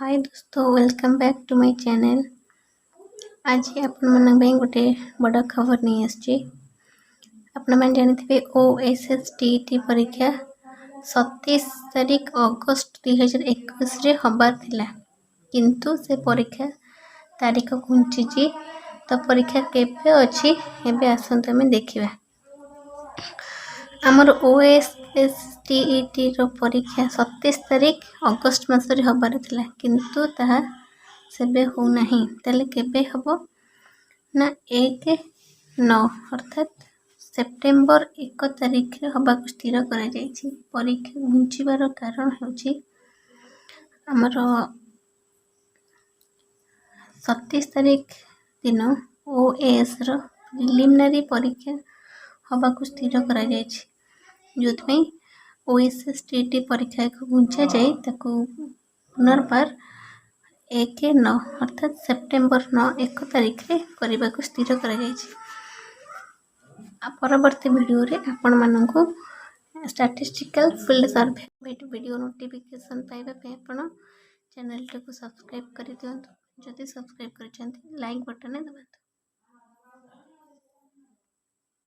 हाय दोस्तों, welcome back to my channel. आज आपण गोटे बड़ खबर नहीं आसची। आपण मैंने जानते OSSTT परीक्षा 27 तारीख अगस्त 2021 हबार थिला, किंतु से परीक्षा तारीख घुंची। तो परीक्षा केबे अछि एबे आसंत आमे देखिबा। आमर OSSTT रो परीक्षा 27 तारीख अगस्त मासरे हबार थिला, किंतु ताहा सेबे हो नहीं। ताले केबे हबो ना 1-9 अर्थात सेप्टेम्बर 1 तारीख रे हबाक स्थिर करा जायछि। परीक्षा घुंचीबार कारण होछि आमर 27 तारीख दिन OAS रो प्रिलिमिनरी परीक्षा हबाक स्थिर करा जायछि, जोथि OSSTT परीक्षा को घुंचा जाए ताको पुनर्बार 1-9 अर्थात सेप्टेम्बर 1 तारीख रे करबा को स्थिर करा जायछि। परवर्ती वीडियो रे आपण माननकु statistical field survey video notification पाइबा पे आपण चैनल को सब्सक्राइब कर दियंतु। जदि सब्सक्राइब करछंती लाइक बटन दबाନ୍ତୁ।